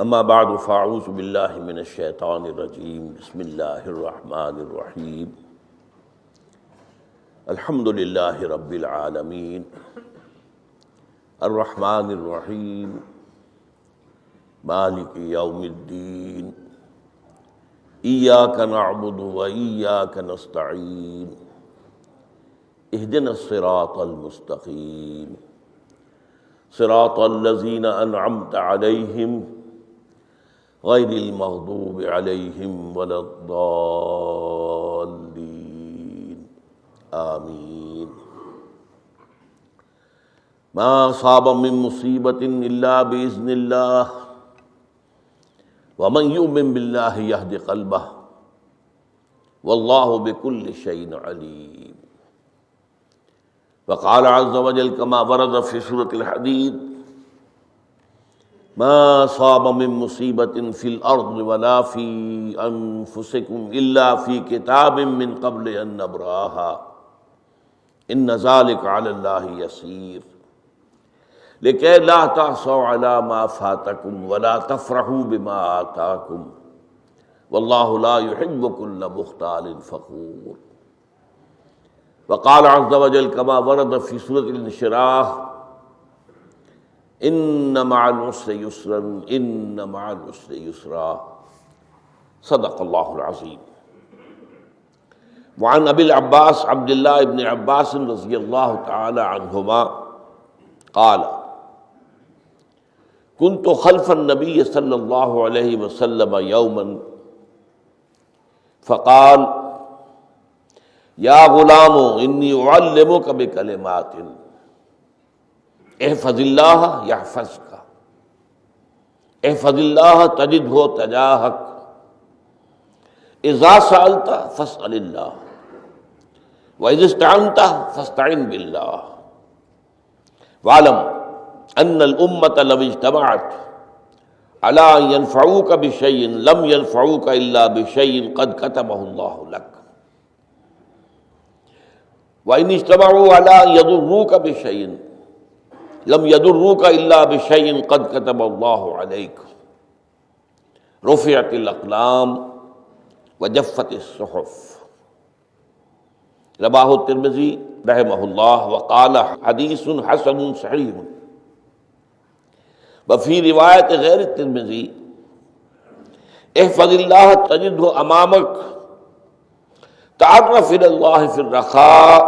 اما بعد فاعوذ باللہ من الشیطان الرجیم بسم اللہ الرحمن الرحیم الحمد للہ رب العالمین الرحمن الرحیم مالک یوم الدین ایاک نعبد و ایاک نستعین اہدنا الصراط المستقیم صراط الذین انعمت علیہم غیر المغضوب علیہم ولا الضالین آمین۔ ما اصاب من مصیبت الا باذن اللہ ومن یؤمن باللہ یہد قلبہ واللہ بکل شیء علیم۔ وقال عز وجل كما ورد في سورة الحديد ما أصاب من مصيبة في الأرض ولا في أنفسكم إلا في كتاب من قبل أن نبرأها إن ذلك على الله يسير لكي لا تأسوا على ما فاتكم ولا تفرحوا بما آتاكم والله لا يحب كل مختال فخور۔ وقال عز وجل كما ورد في سورة الانشراح ان مع العسر يسرا ان مع العسر يسرا صدق اللہ العظیم۔ وعن ابی العباس عبد اللہ بن عباس رضی اللہ تعالی عنہما قال كنت خلف النبي صلی اللہ علیہ وسلم یوما فقال یا غلام انی اعلمک بکلمات احفظ اللہ یحفظک احفظ اللہ تجدہ تجاہک اذا سألت فاسأل اللہ واذا استعنت فاستعن باللہ واعلم ان الامة لو اجتمعت على ان ينفعوك بشيء لم ينفعوك الا بشيء قد كتبه الله لك وإن اجتمعوا على أن يضروك بشيء لم يضروك إلا بشيء قد كتب الله عليك رفعت الأقلام وجفت الصحف۔ رواه الترمذی رحمہ اللہ وقال حدیث حسن صحیح۔ وفي روایت غیر الترمذی احفظ اللہ تجدہ امامک تعرف إلى الله في الرخاء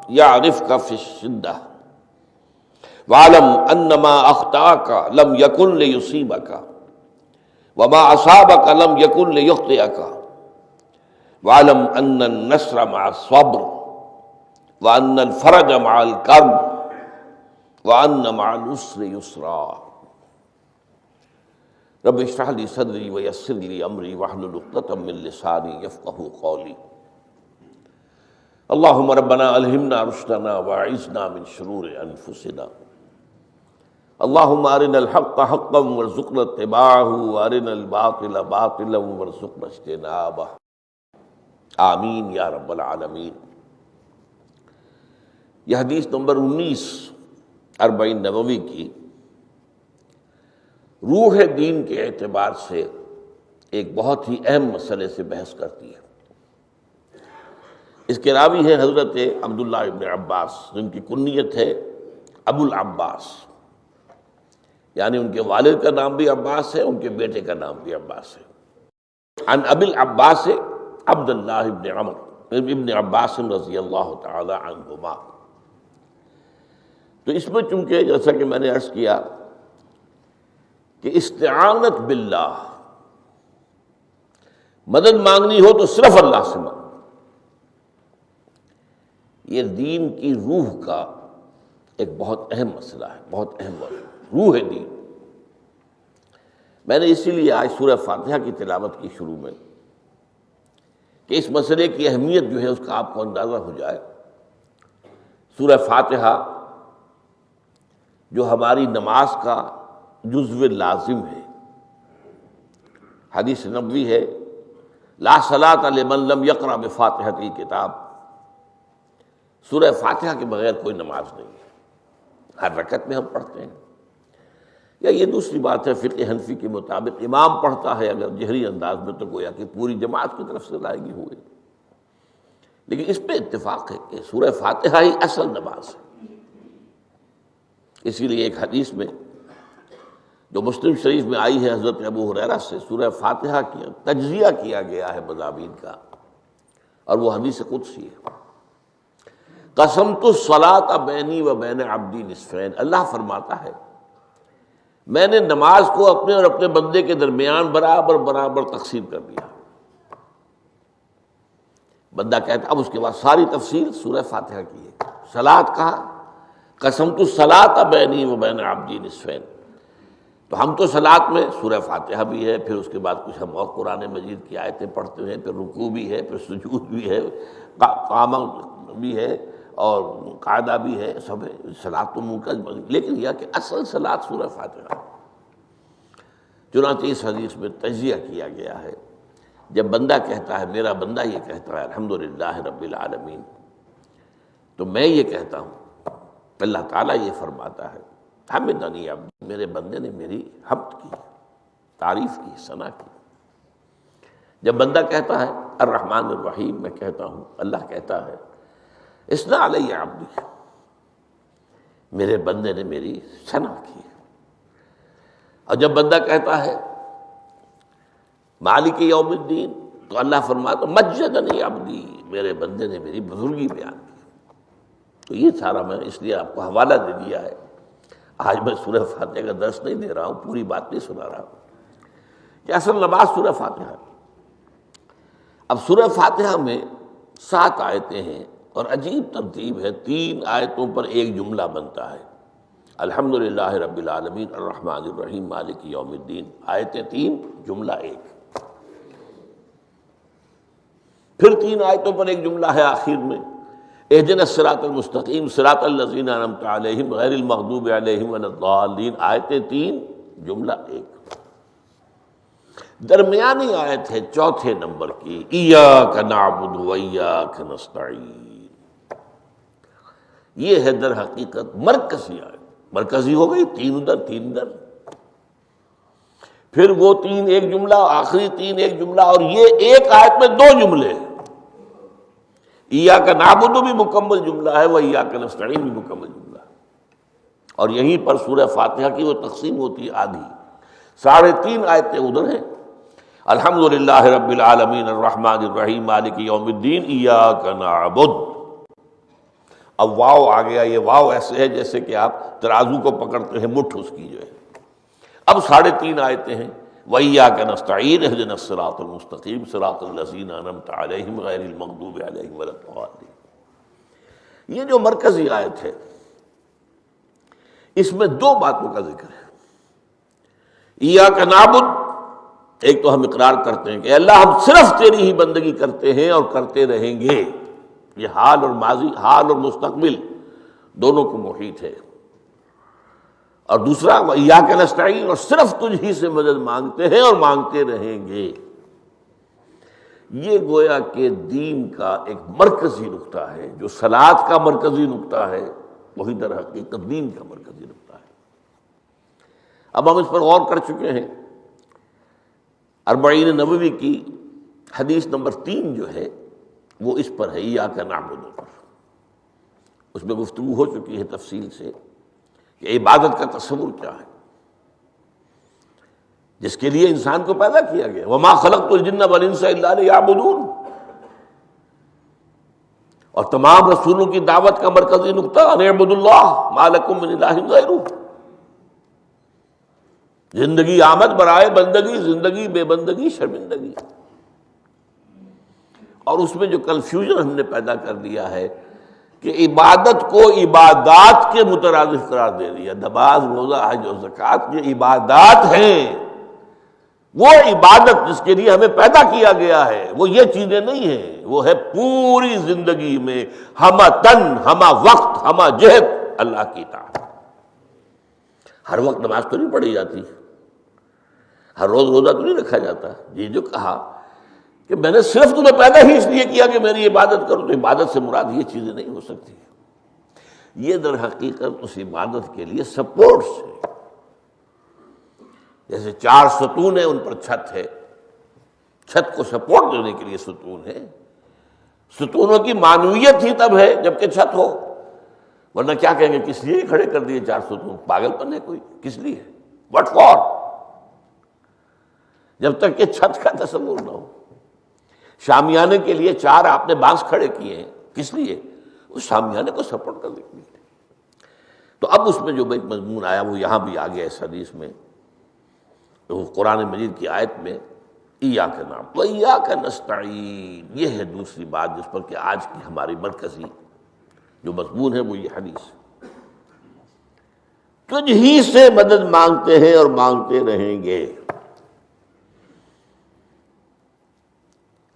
يعرفك في الشدة واعلم أن ما أخطأك لم يكن ليصيبك وما أصابك لم يكن ليخطئك واعلم أن النصر مع الصبر وأن الفرج مع الكرب وأن مع العسر يسرا۔ رب اشرح لي صدري ويسر لي أمري واحلل عقدة من لساني يفقهوا قولي۔ اللہم ربنا الہمنا رشدنا واعذنا من شرور انفسنا اللہم ارنا الحق حقا وارزقنا اتباعہ وارنا الباطل باطلا وارزقنا اجتنابہ آمین یا رب العالمین۔ یہ حدیث نمبر 19 اربعین نبوی کی روح دین کے اعتبار سے ایک بہت ہی اہم مسئلے سے بحث کرتی ہے۔ اس کے راوی ہیں حضرت عبداللہ ابن عباس جن کی کنیت ہے ابو العباس، یعنی ان کے والد کا نام بھی عباس ہے، ان کے بیٹے کا نام بھی عباس ہے۔ عن ابی العباس عبداللہ ابن عمر ابن عباس رضی اللہ تعالی عنہما۔ تو اس میں چونکہ جیسا کہ میں نے عرض کیا کہ استعانت باللہ، مدد مانگنی ہو تو صرف اللہ سے مانگ، یہ دین کی روح کا ایک بہت اہم مسئلہ ہے، بہت اہم مسئلہ، روح دین۔ میں نے اسی لیے آج سورہ فاتحہ کی تلاوت کی شروع میں کہ اس مسئلے کی اہمیت جو ہے اس کا آپ کو اندازہ ہو جائے۔ سورہ فاتحہ جو ہماری نماز کا جزو لازم ہے، حدیث نبوی ہے لا صلاۃ لمن لم یقرأ بفاتحۃ الکتاب، سورہ فاتحہ کے بغیر کوئی نماز نہیں ہے، ہر رکعت میں ہم پڑھتے ہیں۔ یا یہ دوسری بات ہے، فقہ حنفی کے مطابق امام پڑھتا ہے اگر جہری انداز میں تو گویا کہ پوری جماعت کی طرف سے ادائیگی ہوئی، لیکن اس پہ اتفاق ہے کہ سورہ فاتحہ ہی اصل نماز ہے۔ اسی لیے ایک حدیث میں جو مسلم شریف میں آئی ہے حضرت ابو ہریرہ سے، سورہ فاتحہ کی تجزیہ کیا گیا ہے مضامین کا، اور وہ حدیث قدسی ہے۔ قسمت الصلاۃ بینی و بین عبدی نصفین، اللہ فرماتا ہے میں نے نماز کو اپنے اور اپنے بندے کے درمیان برابر برابر تقسیم کر دیا۔ بندہ کہتا، اب اس کے بعد ساری تفصیل سورہ فاتحہ کی ہے۔ صلاۃ کہا، قسمت الصلاۃ بینی و بین عبدی نصفین، تو ہم تو صلاۃ میں سورہ فاتحہ بھی ہے، پھر اس کے بعد کچھ ہم اور قرآن مجید کی آیتیں پڑھتے ہیں، پھر رکوع بھی ہے، پھر سجود بھی ہے، قیام بھی ہے اور قاعدہ بھی ہے، سب ہے۔ صلاۃ تو منہ کا، لیکن یہ کہ اصل صلاۃ سورہ فاتحہ۔ چنانچہ اس حدیث میں تجزیہ کیا گیا ہے، جب بندہ کہتا ہے، میرا بندہ یہ کہتا ہے الحمدللہ رب العالمین، تو میں یہ کہتا ہوں، اللہ تعالیٰ یہ فرماتا ہے حمدنی عبدی، میرے بندے نے میری حمد کی، تعریف کی، ثنا کی۔ جب بندہ کہتا ہے الرحمن الرحیم، میں کہتا ہوں، اللہ کہتا ہے اثنا علی عبدی، میرے بندے نے میری ثنا کی۔ اور جب بندہ کہتا ہے مالک یوم الدین، تو اللہ فرماتا مجدنی عبدی، میرے بندے نے میری بزرگی بیان کی۔ تو یہ سارا میں اس لیے آپ کو حوالہ دے دیا ہے، آج میں سورہ فاتحہ کا درس نہیں دے رہا ہوں، پوری بات نہیں سنا رہا ہوں، کہ اصل نماز سورہ فاتحہ ہے۔ اب سورہ فاتحہ میں 7 آیتیں ہیں، اور عجیب ترتیب ہے، 3 آیتوں پر ایک جملہ بنتا ہے، الحمدللہ رب العالمین الرحمن الرحیم مالک یوم الدین، آیتیں 3 جملہ 1۔ پھر 3 آیتوں پر ایک جملہ ہے آخر میں، اہدنا الصراط المستقیم صراط الذین انعمت علیہم غیر المغضوب علیہم ولا الضالین، آیتیں 3 جملہ 1۔ درمیانی آیت ہے 4 نمبر کی، ایاک نعبد و ایاک نستعین، یہ ہے در حقیقت مرکزی آیت، مرکزی ہو گئی، 3 ادھر 3 ادھر، پھر وہ 3 ایک جملہ، آخری 3 ایک جملہ، اور یہ ایک آیت میں 2 جملے، ایاک نعبد بھی مکمل جملہ ہے، و ایاک نستعین بھی مکمل جملہ ہے، اور یہیں پر سورہ فاتحہ کی وہ تقسیم ہوتی ہے آدھی، 3.5 آیتیں ادھر ہیں، الحمدللہ رب العالمین الرحمن الرحیم مالک یوم الدین ایاک نعبد۔ اب واو آ گیا، یہ واو ایسے ہے جیسے کہ آپ ترازو کو پکڑتے ہیں، مٹھ اس کی جو ہے۔ اب 3.5 آیتیں ہیں، وَإِيَّاكَ نَسْتَعِينُ اهْدِنَا الصِّرَاطَ الْمُسْتَقِيمَ صِرَاطَ الَّذِينَ أَنْعَمْتَ عَلَيْهِمْ غَيْرِ الْمَغْضُوبِ عَلَيْهِمْ وَلَا الضَّالِّينَ۔ یہ جو مرکزی آیت ہے، اس میں 2 باتوں کا ذکر ہے۔ ایاک نعبد، ایک تو ہم اقرار کرتے ہیں کہ اللہ ہم صرف تیری ہی بندگی کرتے ہیں اور کرتے رہیں گے، یہ حال اور ماضی، حال اور مستقبل دونوں کو محیط ہے۔ اور دوسرا وَإِيَّاكَ نَسْتَعِينُ، اور صرف تجھ ہی سے مدد مانگتے ہیں اور مانگتے رہیں گے۔ یہ گویا کہ دین کا ایک مرکزی نقطہ ہے، جو صلاۃ کا مرکزی نقطہ ہے، وہی در حقیقت دین کا مرکزی نقطہ ہے۔ اب ہم اس پر غور کر چکے ہیں، 40 نبوی کی حدیث نمبر 3 جو ہے وہ اس پر ہے، ایاک نعبد پر۔ اس میں گفتگو ہو چکی ہے تفصیل سے کہ عبادت کا تصور کیا ہے، جس کے لیے انسان کو پیدا کیا گیا، وما خلقت الجن والانس الا لیعبدون، اور تمام رسولوں کی دعوت کا مرکزی نقطہ ان اعبدوا اللہ ما لکم من الہ غیرہ، زندگی آمد برائے بندگی، زندگی بے بندگی شرمندگی۔ اور اس میں جو کنفیوژن ہم نے پیدا کر دیا ہے کہ عبادت کو عبادات کے مترادف قرار دے دیا، نماز روزہ حج اور زکوٰۃ یہ عبادات ہیں، وہ عبادت جس کے لیے ہمیں پیدا کیا گیا ہے وہ یہ چیزیں نہیں ہیں، وہ ہے پوری زندگی میں ہمہ تن ہمہ وقت ہمہ جہت اللہ کی اطاعت۔ ہر وقت نماز تو نہیں پڑھی جاتی، ہر روز روزہ تو نہیں رکھا جاتا۔ یہ جو کہا کہ میں نے صرف تمہیں پیدا ہی اس لیے کیا کہ میری عبادت کرو، تو عبادت سے مراد یہ چیزیں نہیں ہو سکتی، یہ در حقیقت اس عبادت کے لیے سپورٹس ہے۔ جیسے 4 ستون ہیں ان پر چھت ہے، چھت کو سپورٹ دینے کے لیے ستون ہے. ستونوں کی معنویت ہی تب ہے جبکہ چھت ہو، ورنہ کیا کہیں گے کس لیے کھڑے کر دیے 4 ستون، پاگل پن ہے کوئی، کس لیے، واٹ فار، جب تک کہ چھت کا تصور نہ ہو. شامیانے کے لیے 4 آپ نے بانس کھڑے کیے ہیں، کس لیے، اس شامیانے کو سپورٹ کرنے کے لیے. تو اب اس میں جو ایک مضمون آیا وہ یہاں بھی آ گیا اس حدیث میں، تو قرآن مجید کی آیت میں ایاک نعبد و ایاک نستعین، یہ ہے دوسری بات جس پر کہ آج کی ہماری مرکزی جو مضمون ہے وہ یہ حدیث. تجھ ہی سے مدد مانگتے ہیں اور مانگتے رہیں گے.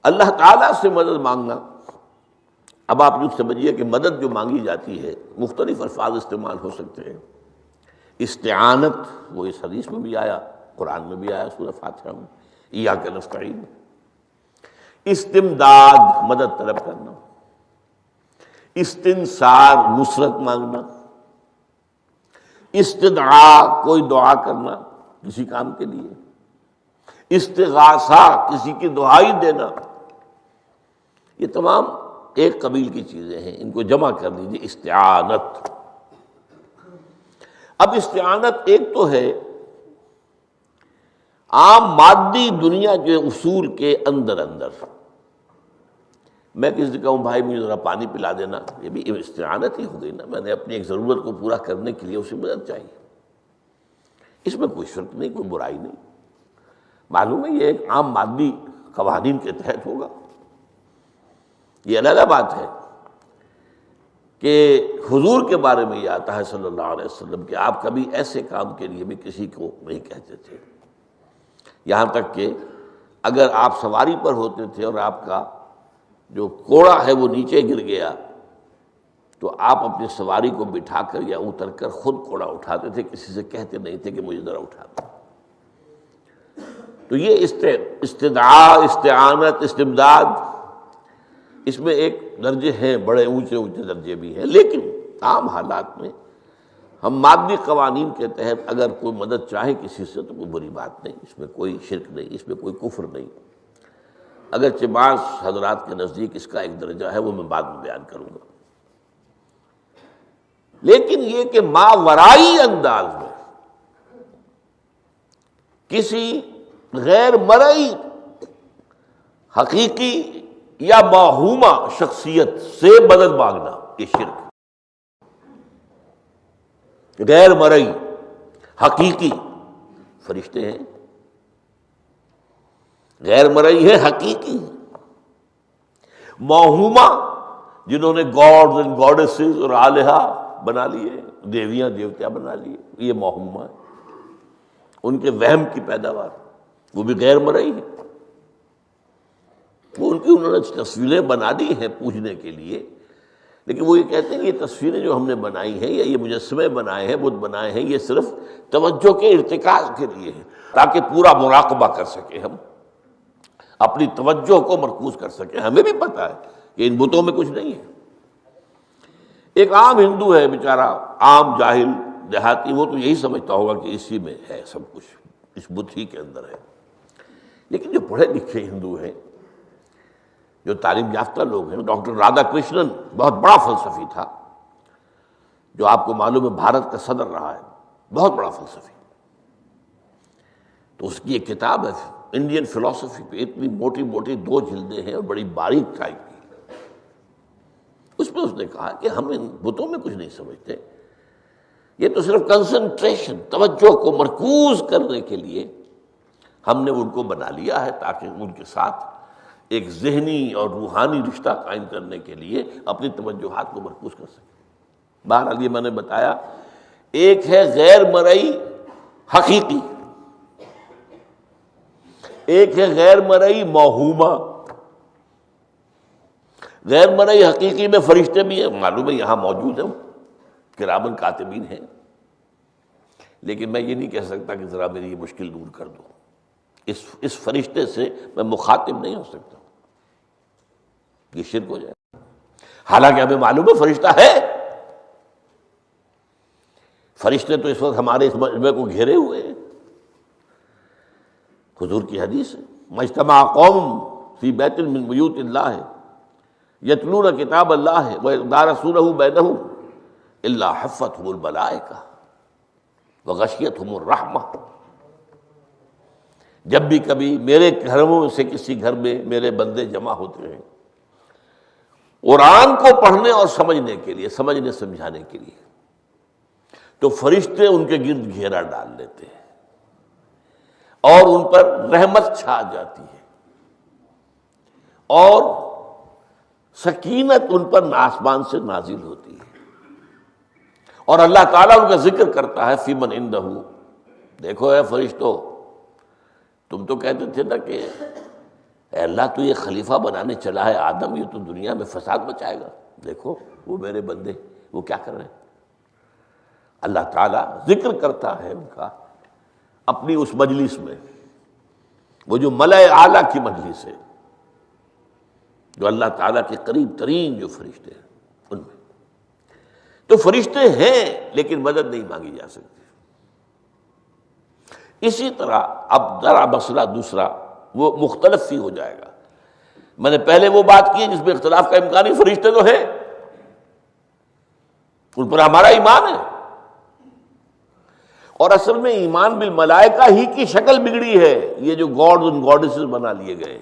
اللہ تعالیٰ سے مدد مانگنا، اب آپ یوں سمجھیے کہ مدد جو مانگی جاتی ہے مختلف الفاظ استعمال ہو سکتے ہیں. استعانت وہ اس حدیث میں بھی آیا، قرآن میں بھی آیا سورہ فاتحہ میں، ایاک نستعین. استمداد مدد طلب کرنا، استنصار نصرت مانگنا، استدعاء کوئی دعا کرنا کسی کام کے لیے، استغاثہ کسی کی دعائی دینا، یہ تمام ایک قبیل کی چیزیں ہیں. ان کو جمع کر لیجیے استعانت. اب استعانت ایک تو ہے عام مادی دنیا کے اصول کے اندر، میں کسی سے کہوں بھائی مجھے ذرا پانی پلا دینا، یہ بھی استعانت ہی ہو گئی نا، میں نے اپنی ایک ضرورت کو پورا کرنے کے لیے اسے مدد چاہیے. اس میں کوئی شرک نہیں، کوئی برائی نہیں. معلوم ہے یہ ایک عام مادی قوانین کے تحت ہوگا. یہ علیحدہ بات ہے کہ حضور کے بارے میں یہ آتا ہے صلی اللہ علیہ وسلم کہ آپ کبھی ایسے کام کے لیے بھی کسی کو نہیں کہتے تھے، یہاں تک کہ اگر آپ سواری پر ہوتے تھے اور آپ کا جو کوڑا ہے وہ نیچے گر گیا تو آپ اپنی سواری کو بٹھا کر یا اتر کر خود کوڑا اٹھاتے تھے، کسی سے کہتے نہیں تھے کہ مجھے ذرا اٹھا دو. تو یہ استدعاء، استعانت، استمداد، اس میں ایک درجے ہیں، بڑے اونچے درجے بھی ہیں. لیکن عام حالات میں ہم مادی قوانین کے تحت اگر کوئی مدد چاہے کسی سے تو کوئی بری بات نہیں، اس میں کوئی شرک نہیں، اس میں کوئی کفر نہیں. اگرچہ بعض حضرات کے نزدیک اس کا ایک درجہ ہے، وہ میں بعد میں بیان کروں گا. لیکن یہ کہ ماورائی انداز میں کسی غیر مرئی حقیقی یا موہومہ شخصیت سے مدد مانگنا، یہ شرک. غیر مرئی حقیقی فرشتے ہیں، غیر مرئی ہے حقیقی. موہومہ جنہوں نے گاڈز اینڈ گاڈیسز اور آلہہ بنا لیے، دیویاں دیوتیا بنا لیے، یہ موہومہ ہے، ان کے وہم کی پیداوار، وہ بھی غیر مرئی ہے. وہ انہوں نے تصویریں بنا دی ہیں پوجنے کے لیے، لیکن وہ یہ کہتے ہیں کہ یہ تصویریں جو ہم نے بنائی ہیں یا یہ مجسمے بنائے ہیں، بت بنائے ہیں، یہ صرف توجہ کے ارتکاز کے لیے ہے تاکہ پورا مراقبہ کر سکیں، ہم اپنی توجہ کو مرکوز کر سکیں. ہمیں بھی پتہ ہے کہ ان بتوں میں کچھ نہیں ہے. ایک عام ہندو ہے بیچارہ، عام جاہل دیہاتی، وہ تو یہی سمجھتا ہوگا کہ اسی میں ہے سب کچھ، اس بت ہی کے اندر ہے. لیکن جو پڑھے لکھے ہندو ہیں، جو تعلیم یافتہ لوگ ہیں، ڈاکٹر رادھا کرشنن بہت بڑا فلسفی تھا، جو آپ کو معلوم ہے بھارت کا صدر رہا ہے، بہت بڑا فلسفی. تو اس کی ایک کتاب ہے انڈین فلسفی پہ، اتنی موٹی موٹی 2 جلدیں ہیں اور بڑی باریک ٹائپ کی. اس میں اس نے کہا کہ ہم ان بتوں میں کچھ نہیں سمجھتے، یہ تو صرف کنسنٹریشن، توجہ کو مرکوز کرنے کے لیے ہم نے ان کو بنا لیا ہے تاکہ ان کے ساتھ ایک ذہنی اور روحانی رشتہ قائم کرنے کے لیے اپنی توجہات کو مرکوز کر سکیں. بہرحال یہ میں نے بتایا، ایک ہے غیر مرئی حقیقی، ایک ہے غیر مرئی موہومہ. غیر مرئی حقیقی میں فرشتے بھی ہیں، معلوم ہے یہاں موجود ہیں، کرامن کاتبین ہیں، لیکن میں یہ نہیں کہہ سکتا کہ ذرا میری یہ مشکل دور کر دو. اس فرشتے سے میں مخاطب نہیں ہو سکتا، یہ شرک ہو جائے. حالانکہ ہمیں معلوم ہے فرشتہ ہے، فرشتے تو اس وقت ہمارے اس مجمع کو گھیرے ہوئے ہیں. حضور کی حدیث ہے، مجتمع قوم فی بیت من بیوت اللہ یتلون کتاب اللہ ویدارسونہ بینہم الا حفتہم الملائکہ وغشیتہم الرحمہ۔ جب بھی کبھی میرے گھروں میں سے کسی گھر میں میرے بندے جمع ہوتے ہیں قرآن کو پڑھنے اور سمجھنے کے لیے، سمجھنے سمجھانے کے لیے، تو فرشتے ان کے گرد گھیرا ڈال لیتے ہیں اور ان پر رحمت چھا جاتی ہے اور سکینت ان پر آسمان سے نازل ہوتی ہے، اور اللہ تعالیٰ ان کا ذکر کرتا ہے فی من عندہ۔ دیکھو اے فرشتو، تم تو کہتے تھے نا کہ اے اللہ تو یہ خلیفہ بنانے چلا ہے آدم، یہ تو دنیا میں فساد مچائے گا، دیکھو وہ میرے بندے وہ کیا کر رہے ہیں۔ اللہ تعالیٰ ذکر کرتا ہے ان کا اپنی اس مجلس میں، وہ جو ملأ اعلیٰ کی مجلس ہے، جو اللہ تعالیٰ کے قریب ترین جو فرشتے ہیں ان میں۔ تو فرشتے ہیں لیکن مدد نہیں مانگی جا سکتی۔ اسی طرح اب ذرا مسئلہ دوسرا وہ مختلف ہی ہو جائے گا۔ میں نے پہلے وہ بات کی جس میں اختلاف کا امکان ہی، فرشتے تو ہیں، ان پر ہمارا ایمان ہے، اور اصل میں ایمان بالملائکہ ہی کی شکل بگڑی ہے، یہ جو گاڈز اور گاڈیسز بنا لیے گئے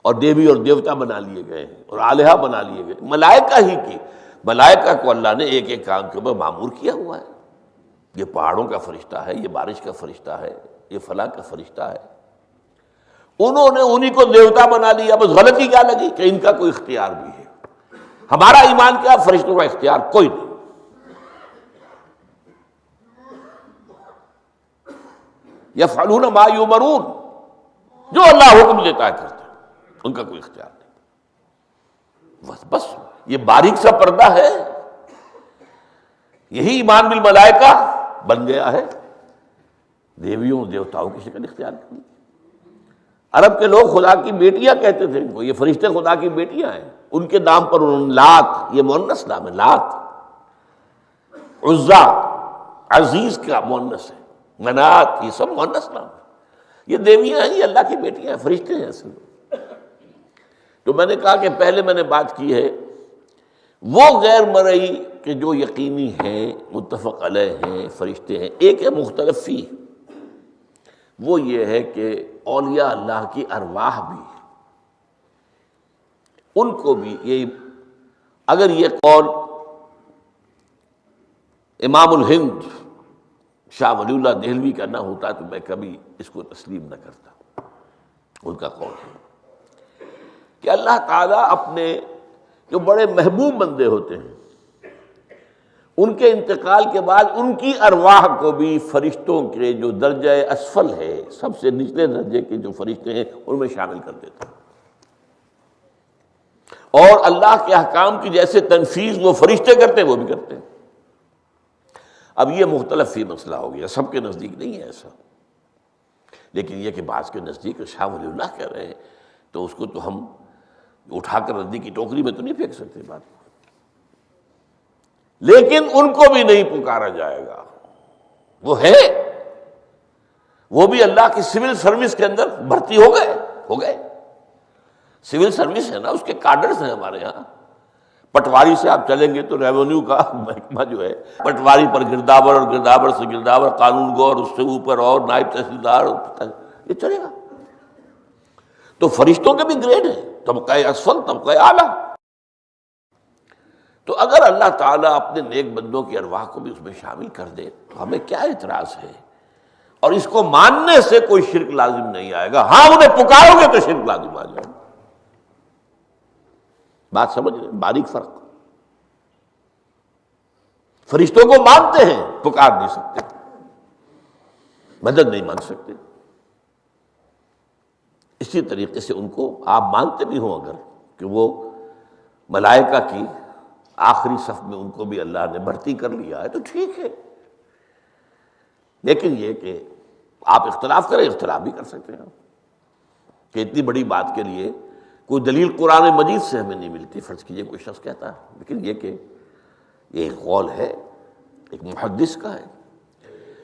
اور دیوی اور دیوتا بنا لیے گئے اور آلہہ بنا لیے گئے، ملائکہ ہی کی۔ ملائکہ کو اللہ نے ایک ایک کام کے اوپر معمور کیا ہوا ہے، یہ پہاڑوں کا فرشتہ ہے، یہ بارش کا فرشتہ ہے، یہ فلاں کا فرشتہ ہے۔ انہوں نے انہی کو دیوتا بنا لیا، بس غلطی کیا لگی کہ ان کا کوئی اختیار بھی ہے۔ ہمارا ایمان کیا، فرشتوں کا اختیار کوئی نہیں، یفعلون ما یؤمرون، جو اللہ حکم دیتا ہے کرتے ہیں، ان کا کوئی اختیار نہیں۔ بس یہ باریک سا پردہ ہے، یہی ایمان بالملائکہ بن گیا ہے، دیویوں دیوتاؤں کی شکل اختیار کی۔ عرب کے لوگ خدا کی بیٹیاں کہتے تھے ان کو، یہ فرشتے خدا کی بیٹیاں ہیں، ان کے نام پر انہوں نے لات، یہ مؤنث نام ہے، لات، عزا عزیز کا مؤنث ہے، منات یہ سب مؤنث نام ہے، یہ دیویاں ہیں، یہ اللہ کی بیٹیاں ہیں، فرشتے ہیں اصل میں۔ تو میں نے کہا کہ پہلے میں نے بات کی ہے وہ غیر مرئی کہ جو یقینی ہیں، متفق علیہ ہیں، فرشتے ہیں۔ ایک ہے مختلف فی، وہ یہ ہے کہ اولیاء اللہ کی ارواح بھی، ان کو بھی یہ، اگر یہ قول امام الہند شاہ ولی اللہ دہلوی کا نہ ہوتا تو میں کبھی اس کو تسلیم نہ کرتا۔ ان کا قول ہے کہ اللہ تعالیٰ اپنے جو بڑے محبوب بندے ہوتے ہیں ان کے انتقال کے بعد ان کی ارواح کو بھی فرشتوں کے جو درجہ اسفل ہے، سب سے نچلے درجے کے جو فرشتے ہیں ان میں شامل کر دیتا ہے، اور اللہ کے احکام کی جیسے تنفیذ وہ فرشتے کرتے ہیں وہ بھی کرتے ہیں۔ اب یہ مختلف فی مسئلہ ہو گیا، سب کے نزدیک نہیں ہے ایسا، لیکن یہ کہ بعض کے نزدیک شاہ ولی اللہ کہہ رہے ہیں تو اس کو تو ہم اٹھا کر ردی کی ٹوکری میں تو نہیں پھینک سکتے بات کو، لیکن ان کو بھی نہیں پکارا جائے گا، وہ ہے، وہ بھی اللہ کی سول سروس کے اندر بھرتی ہو گئے۔ سول سروس ہے نا، اس کے کارڈرز ہیں ہمارے ہاں۔ پٹواری سے آپ چلیں گے تو ریونیو کا محکمہ جو ہے، پٹواری پر گرداور اور گرداور سے گرداور، قانون گو اور اس سے اوپر اور نائب تحصیلدار، یہ چلے گا۔ تو فرشتوں کے بھی گریڈ ہیں، طبقہ اسفل، طبقہ اعلیٰ۔ تو اگر اللہ تعالیٰ اپنے نیک بندوں کی ارواح کو بھی اس میں شامل کر دے تو ہمیں کیا اعتراض ہے، اور اس کو ماننے سے کوئی شرک لازم نہیں آئے گا۔ ہاں انہیں پکارو گے تو شرک لازم آ جائے گا۔ بات سمجھ رہے ہیں؟ باریک فرق۔ فرشتوں کو مانتے ہیں، پکار نہیں سکتے، مدد نہیں مانگ سکتے۔ اسی طریقے سے ان کو آپ مانتے بھی ہوں اگر کہ وہ ملائکہ کی آخری صف میں ان کو بھی اللہ نے بھرتی کر لیا ہے تو ٹھیک ہے، لیکن یہ کہ آپ اختلاف کریں، اختلاف بھی کر سکتے ہیں کہ اتنی بڑی بات کے لیے کوئی دلیل قرآن مجید سے ہمیں نہیں ملتی، فرض کیجئے کوئی شخص کہتا ہے، لیکن یہ کہ یہ ایک قول ہے، ایک محدث کا ہے۔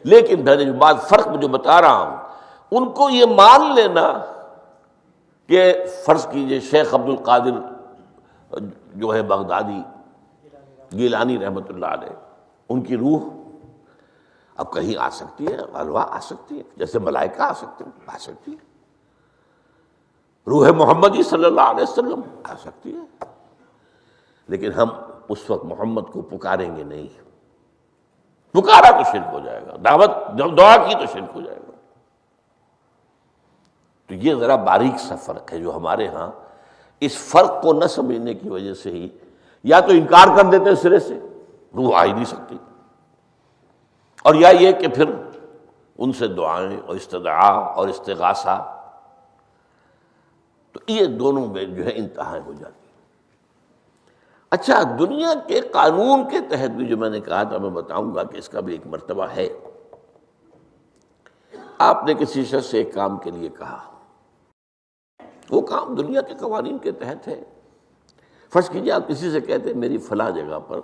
لیکن میں نے جو بات فرق جو بتا رہا ہوں ان کو یہ مان لینا کہ فرض کیجئے شیخ عبد القادر جو ہے بغدادی گیلانی رحمۃ اللہ علیہ، ان کی روح اب کہیں آ سکتی ہے، ارواح آ سکتی ہے، جیسے ملائکہ آ سکتے ہیں، آ سکتی ہے، روح محمدی صلی اللہ علیہ وسلم آ سکتی ہے، لیکن ہم اس وقت محمد کو پکاریں گے نہیں، پکارا تو شرک ہو جائے گا، دعوت دعا کی تو شرک ہو جائے گا۔ تو یہ ذرا باریک سا فرق ہے جو ہمارے ہاں اس فرق کو نہ سمجھنے کی وجہ سے ہی یا تو انکار کر دیتے سرے سے، روح آ ہی نہیں سکتی، اور یا یہ کہ پھر ان سے دعائیں اور استدعاء اور استغاثہ، تو یہ دونوں میں جو ہے انتہا ہو جاتی ہے۔ اچھا، دنیا کے قانون کے تحت بھی جو میں نے کہا تھا، میں بتاؤں گا کہ اس کا بھی ایک مرتبہ ہے۔ آپ نے کسی شخص سے ایک کام کے لیے کہا، وہ کام دنیا کے قوانین کے تحت ہے۔ فرض کیجیے آپ کسی سے کہتے ہیں میری فلاں جگہ پر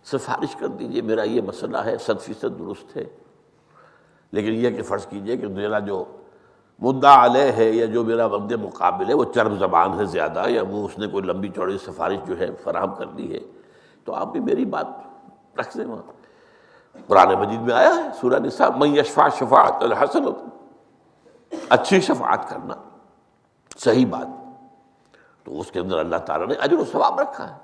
سفارش کر دیجئے، میرا یہ مسئلہ ہے، 100% درست ہے، لیکن یہ کہ فرض کیجئے کہ میرا جو مدعا علیہ ہے یا جو میرا مد مقابل ہے وہ چرب زبان ہے زیادہ، یا وہ اس نے کوئی لمبی چوڑی سفارش جو ہے فراہم کر دی ہے، تو آپ بھی میری بات رکھ دیں وہاں۔ قرآن مجید میں آیا ہے سورہ نساء، من یشفع شفاعۃ الحسنۃ، اچھی شفاعت کرنا، صحیح بات، تو اس کے اندر اللہ تعالیٰ نے اجر و ثواب رکھا ہے۔